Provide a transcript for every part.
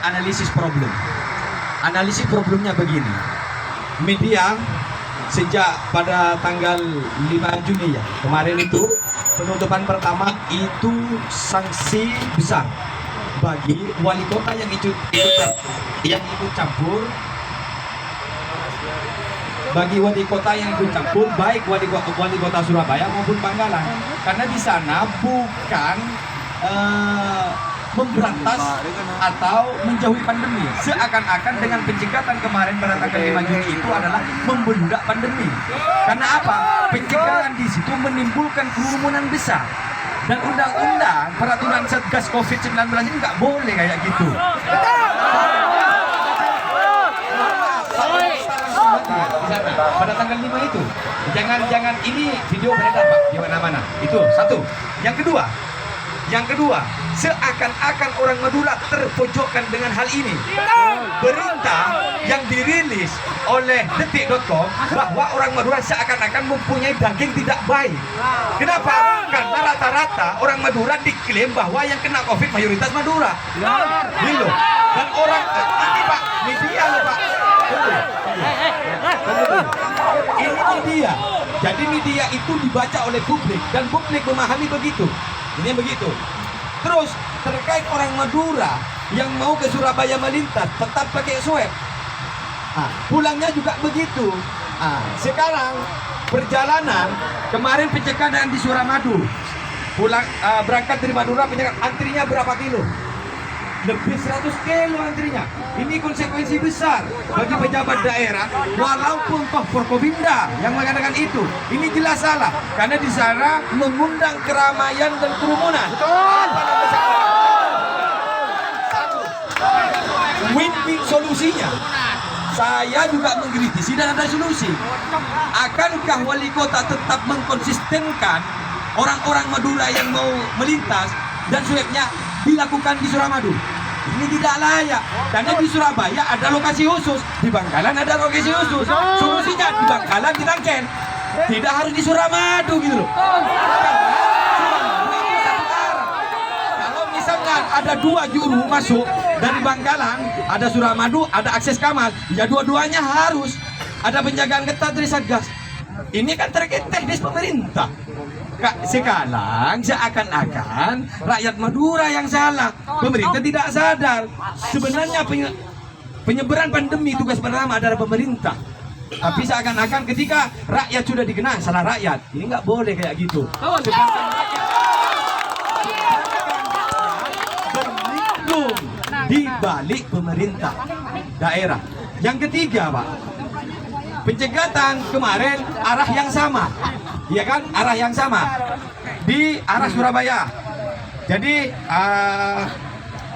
analisis problem. Analisis problemnya begini. Media sejak pada tanggal 5 Juni ya, kemarin itu penutupan pertama itu sanksi besar bagi wali kota yang ikut campur, bagi wali kota yang ikut campur, baik wali kota Surabaya maupun Bangkalan, karena di sana bukan memberantas atau menjauhi pandemi. Seakan-akan dengan pencegatan kemarin pada tanggal 5 Juni itu adalah membundak pandemi. Karena apa? Pencegahan di situ menimbulkan kerumunan besar. Dan undang-undang peraturan Satgas COVID-19 ini nggak boleh kayak gitu. Pada tanggal 5 itu jangan ini video beredar Pak di mana-mana. Itu satu. Yang kedua, seakan-akan orang Madura terpojokkan dengan hal ini. Berita yang dirilis oleh detik.com bahwa orang Madura seakan-akan mempunyai daging tidak baik. Kenapa? Karena rata-rata orang Madura diklaim bahwa yang kena COVID mayoritas Madura. Ini loh. Dan orang ini Pak, media loh Pak. Ini media. Jadi media itu dibaca oleh publik dan publik memahami begitu. Ini begitu. Terus terkait orang Madura yang mau ke Surabaya melintas tetap pakai swab. Pulangnya juga begitu. Sekarang perjalanan kemarin pencegahan di Suramadu. Pulang berangkat dari Madura pencegahan antrinya berapa kilo? Lebih 100 kilo antrinya. Ini konsekuensi besar bagi pejabat daerah, walaupun toh Forkopimda yang mengatakan itu. Ini jelas salah karena di sana mengundang keramaian dan kerumunan. Betul. Win-win solusinya. Saya juga mengkritisi dan ada solusi. Akankah wali kota tetap mengkonsistenkan orang-orang Madura yang mau melintas dan swabnya dilakukan di Suramadu? Ini tidak layak karena di Surabaya ada lokasi khusus, di Bangkalan ada lokasi khusus. Solusinya di Bangkalan ditangken, tidak harus di Suramadu gitu loh. Kalau misalkan ada 2 juru masuk dari Bangkalan, ada Suramadu, ada akses Kamal, ya dua-duanya harus ada penjagaan ketat dari Satgas. Ini kan terkait teknis pemerintah. Sekarang seakan-akan rakyat Madura yang salah, pemerintah tidak sadar. Sebenarnya penyebaran pandemi tugas pertama adalah pemerintah. Tapi seakan-akan ketika rakyat sudah dikenal salah rakyat. Ini nggak boleh kayak gitu. Berlindung di balik pemerintah daerah. Yang ketiga Pak, pencegatan kemarin arah yang sama. Iya kan, arah yang sama di arah Surabaya. Jadi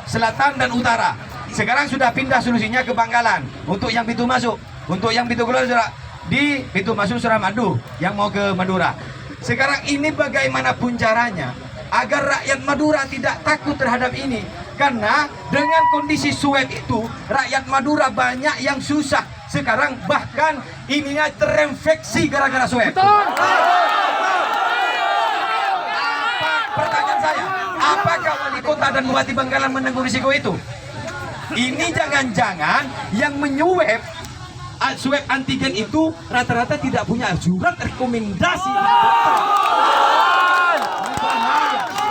selatan dan utara. Sekarang sudah pindah solusinya ke Bangkalan untuk yang pintu masuk. Untuk yang pintu keluar di pintu masuk Suramadu yang mau ke Madura. Sekarang ini bagaimanapun caranya agar rakyat Madura tidak takut terhadap ini. Karena dengan kondisi swab itu rakyat Madura banyak yang susah. Sekarang bahkan ininya terinfeksi gara-gara swab. Pertanyaan saya, apakah wali kota dan bupati Bangkalan menanggung risiko itu? Ini jangan-jangan yang menyuap swab antigen itu rata-rata tidak punya surat rekomendasi.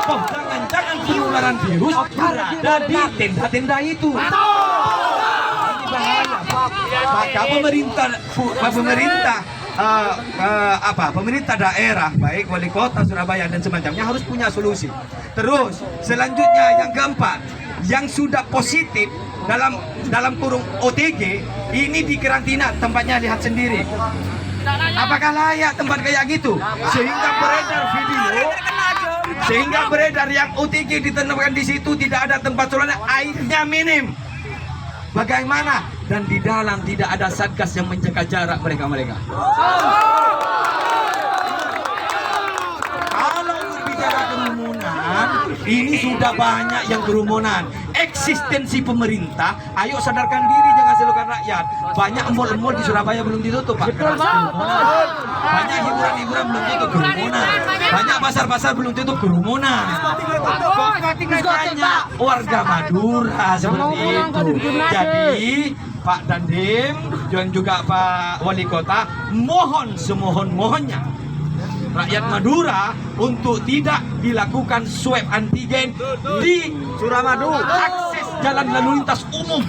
Oh, jangan-jangan penularan virus ada di tenda-tenda itu. Ini bahaya. Maka pemerintah daerah baik wali kota Surabaya dan semacamnya harus punya solusi. Terus selanjutnya yang keempat, yang sudah positif dalam kurung OTG ini dikarantina, tempatnya lihat sendiri. Apakah layak tempat kayak gitu? Sehingga beredar yang OTG ditempatkan di situ tidak ada tempat sholatnya, airnya minim. Bagaimana? Dan di dalam tidak ada satgas yang menjaga jarak mereka. Kalau berbicara kerumunan, ini sudah banyak yang kerumunan. Eksistensi pemerintah, ayo sadarkan diri, jangan menghasilkan rakyat. Banyak mall-mall di Surabaya belum ditutup, Pak. Banyak hiburan-hiburan belum tutup, kerumunan. Banyak pasar-pasar belum tutup, kerumunan. Banyak warga Madura seperti itu. Jadi Pak Dandim dan juga Pak Wali Kota mohon semohon-mohonnya rakyat Madura untuk tidak dilakukan swab antigen di Suramadu akses jalan lalu lintas umum.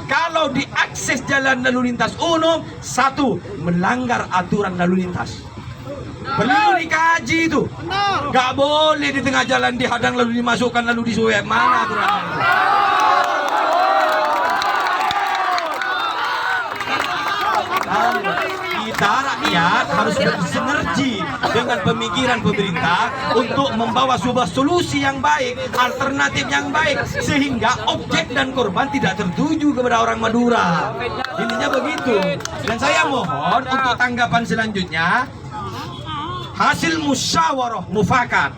Kalau diakses jalan lalu lintas umum, satu, melanggar aturan lalu lintas. Perlu dikaji itu. Gak boleh di tengah jalan dihadang lalu dimasukkan lalu diswab. Mana aturannya? Kita rakyat harus bersinergi dengan pemikiran pemerintah untuk membawa sebuah solusi yang baik, alternatif yang baik, sehingga objek dan korban tidak tertuju kepada orang Madura. Intinya begitu. Dan saya mohon untuk tanggapan selanjutnya, hasil musyawarah mufakat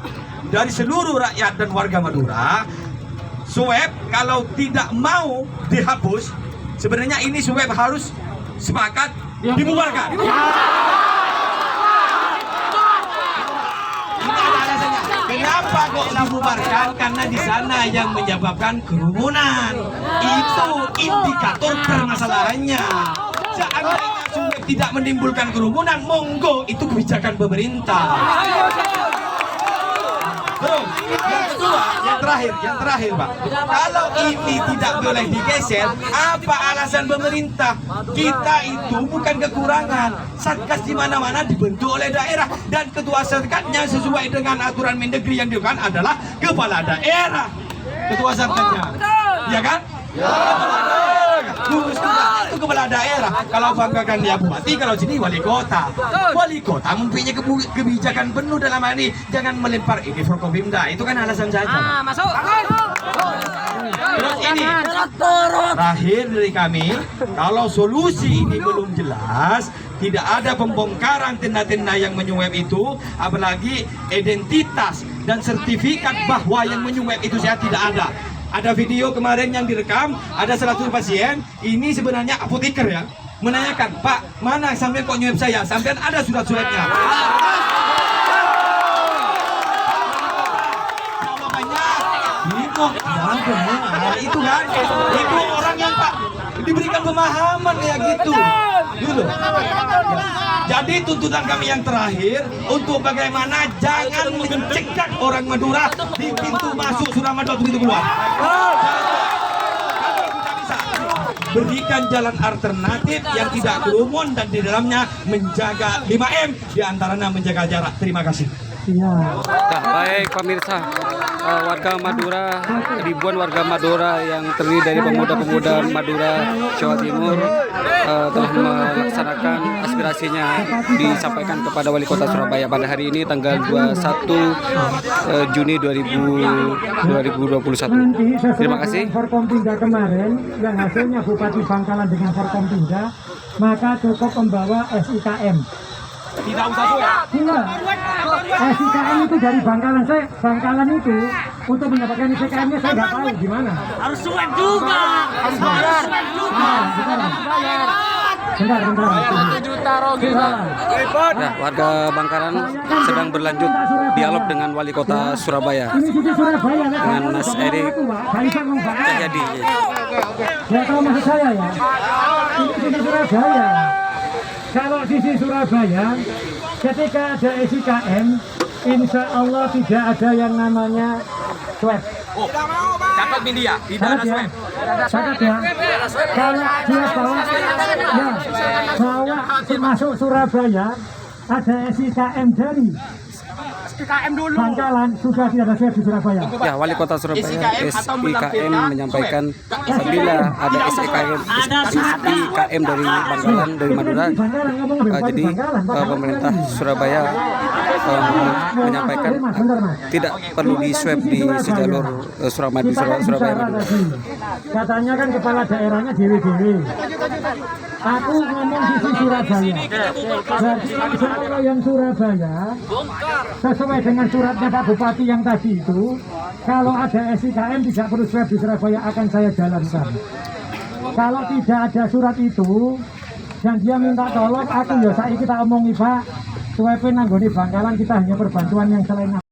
dari seluruh rakyat dan warga Madura, swab kalau tidak mau dihapus, sebenarnya ini swab harus sepakat dibubarkan. Ini ada alasannya. Kenapa kok dibubarkan? Karena di sana yang menyebabkan kerumunan. Itu indikator permasalahannya. Seandainya swab tidak menimbulkan kerumunan, monggo, itu kebijakan pemerintah. Terus, yang kedua, yang terakhir Pak, kalau ini tidak boleh digeser, apa alasan pemerintah? Kita itu bukan kekurangan. Satgas di mana-mana dibentuk oleh daerah, dan ketua satgasnya sesuai dengan aturan Mendagri yang dilakukan adalah kepala daerah. Ketua satgasnya, ya kan? Gugus tugas itu kepala daerah. Kalau banggakan dia bupati, kalau sini wali kota. Wali kota mempunyai kebijakan penuh dalam hal ini. Jangan melempar ini Forkopimda. Itu kan alasan saja. Masuk. Terus ini terakhir dari kami, kalau solusi ini belum jelas, tidak ada pembongkaran tenda-tenda yang menyuap itu, apalagi identitas dan sertifikat bahwa yang menyuap itu saya tidak ada. Ada video kemarin yang direkam, ada salah satu pasien, ini sebenarnya apoteker ya, menanyakan, Pak, mana sampean kok nyuap saya? Sampean ada surat-suratnya? Jawabannya, bingung, itu kan, itu orang yang Pak diberikan pemahaman ya gitu. Dulu. Jadi tuntutan kami yang terakhir untuk bagaimana jangan mencegah orang Madura di pintu masuk Suramadu atau pintu keluar. Kalau tidak bisa, berikan jalan alternatif yang tidak kerumun dan di dalamnya menjaga 5M, di antaranya menjaga jarak. Terima kasih. Nah, baik pemirsa, warga Madura, ribuan warga Madura yang terdiri dari pemuda-pemuda Madura Jawa Timur telah melaksanakan aspirasinya disampaikan kepada Wali Kota Surabaya pada hari ini tanggal 21 Juni 2021. Terima kasih. Forkompinda kemarin yang hasilnya Bupati Bangkalan dengan Forkompinda, maka cukup membawa SIKM. Tidak usah suap. Tidak. SIKM itu dari Bangkalan. Saya Bangkalan itu untuk mendapatkan SIKM-nya saya nggak tahu gimana. Harus swab juga. Harus bayar. Bentar. Nah, warga Bangkalan sedang berlanjut dialog dengan Wali Kota Surabaya Ini sisi Surabaya. dengan Mas Erik Cahyadi. Ya tahu maksud saya ya. Ini sisi Surabaya. Kalau sisi Surabaya, ketika ada SIKM, insya Allah tidak ada yang namanya swab. Oh, catat media, tidak ada swab. Catat ya. Kalau dia bawa masuk Surabaya, ada SIKM dari Bangkalan, sudah tidak ada swab di Surabaya. Ya, Wali Kota Surabaya SIKM menyampaikan apabila ada SIKM dari Bangkalan, dari Madura, jadi pemerintah Surabaya menyampaikan tidak perlu di swab di sejalur Surabaya Madura. Katanya kan kepala daerahnya dewe-dewe. Aku ngomong sisi Surabaya. Jadi kalau yang Surabaya sesuai dengan suratnya Pak Bupati yang tadi itu, kalau ada SIKM tidak perlu swab di Surabaya akan saya jalankan. Kalau tidak ada surat itu dan dia minta tolong, aku ya saiki kita omongi Pak, suwepe nanggone bangkalan kita hanya perbantuan yang selain